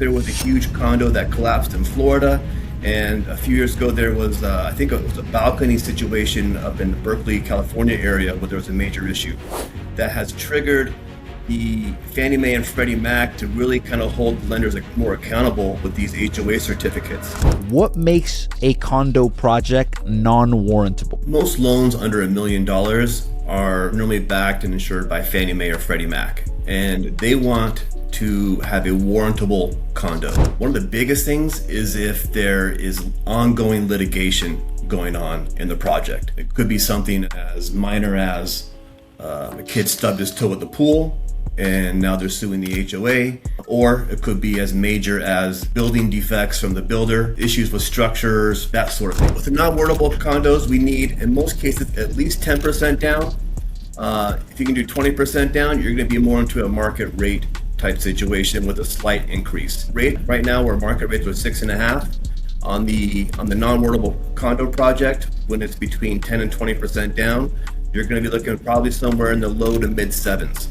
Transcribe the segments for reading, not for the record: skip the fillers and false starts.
There was a huge condo that collapsed in Florida, and a few years ago there was, I think it was a balcony situation up in the Berkeley, California area where there was a major issue that has triggered the Fannie Mae and Freddie Mac to really kind of hold lenders more accountable with these HOA certificates. What makes a condo project non-warrantable? Most loans under $1 million are normally backed and insured by Fannie Mae or Freddie Mac, and they want to have a warrantable condo. One of the biggest things is if there is ongoing litigation going on in the project. It could be something as minor as a kid stubbed his toe at the pool and now they're suing the HOA, or it could be as major as building defects from the builder, issues with structures, that sort of thing. With the non-warrantable condos, we need, in most cases, at least 10% down. If you can do 20% down, you're going to be more into a market rate type situation with a slight increase. Rate right now, where market rates are 6.5 on the non-warrantable condo project. When it's between 10 and 20% down, you're going to be looking probably somewhere in the low to mid 7s.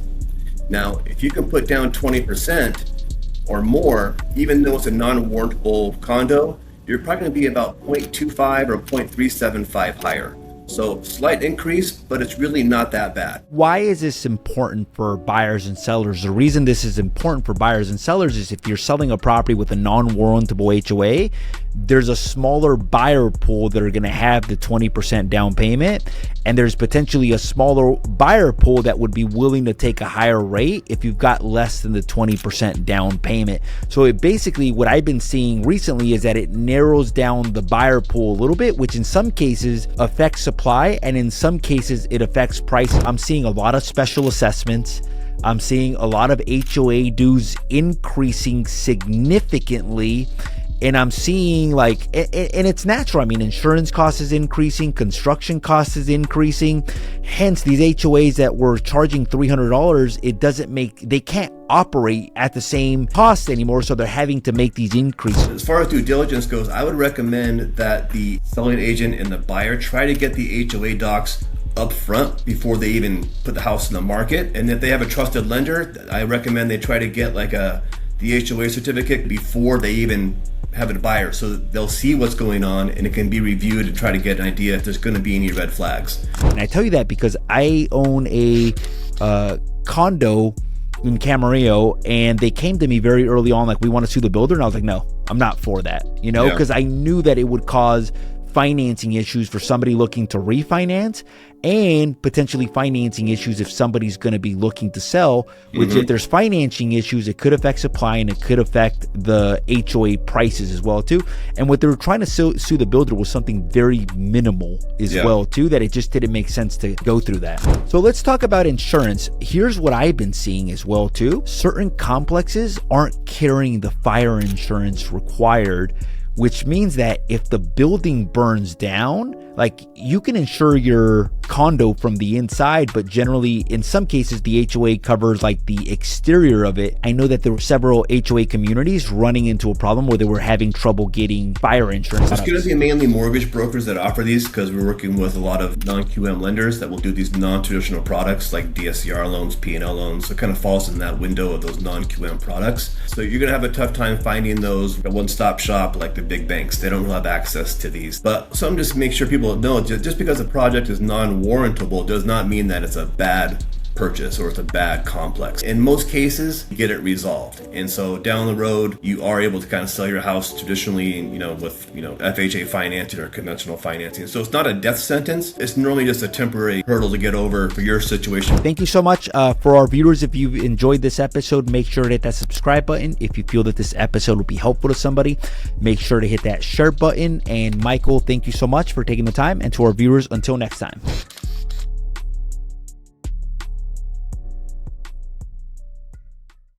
Now, if you can put down 20% or more, even though it's a non-warrantable condo, you're probably going to be about 0.25 or 0.375 higher. So slight increase, but it's really not that bad. Why is this important for buyers and sellers? The reason this is important for buyers and sellers is if you're selling a property with a non-warrantable HOA, there's a smaller buyer pool that are going to have the 20% down payment, and there's potentially a smaller buyer pool that would be willing to take a higher rate if you've got less than the 20% down payment. So it basically, what I've been seeing recently is that it narrows down the buyer pool a little bit, which in some cases affects supply, and in some cases it affects price. I'm seeing a lot of special assessments. I'm seeing a lot of HOA dues increasing significantly. And I'm seeing and it's natural. I mean, insurance cost is increasing, construction cost is increasing. Hence, these HOAs that were charging $300, they can't operate at the same cost anymore. So they're having to make these increases. As far as due diligence goes, I would recommend that the selling agent and the buyer try to get the HOA docs up front before they even put the house in the market. And if they have a trusted lender, I recommend they try to get the HOA certificate before they even have a buyer, so they'll see what's going on and it can be reviewed and try to get an idea if there's going to be any red flags. And I tell you that because I own a condo in Camarillo, and they came to me very early on we want to sue the builder, and I was like, no, I'm not for that, because I knew that it would cause financing issues for somebody looking to refinance, and potentially financing issues if somebody's going to be looking to sell, which if there's financing issues, it could affect supply and it could affect the HOA prices as well too. And what they were trying to sue the builder was something very minimal as well too, that it just didn't make sense to go through that. So let's talk about insurance. Here's what I've been seeing as well too. Certain complexes aren't carrying the fire insurance required, which means that if the building burns down, you can insure your condo from the inside, but generally in some cases the HOA covers the exterior of it. I know that there were several HOA communities running into a problem where they were having trouble getting fire insurance. It's going to be mainly mortgage brokers that offer these, because we're working with a lot of non-QM lenders that will do these non-traditional products like DSCR loans, P&L loans. So it kind of falls in that window of those non-QM products. So you're going to have a tough time finding those a one-stop shop like the big banks. They don't have access to these. But some just make sure people know, just because a project is non-warrantable does not mean that it's a bad purchase or it's a bad complex. In most cases, you get it resolved. And so down the road, you are able to kind of sell your house traditionally, with, FHA financing or conventional financing. So it's not a death sentence. It's normally just a temporary hurdle to get over for your situation. Thank you so much for our viewers. If you've enjoyed this episode, make sure to hit that subscribe button. If you feel that this episode will be helpful to somebody, make sure to hit that share button. And Michael, thank you so much for taking the time. And to our viewers, until next time.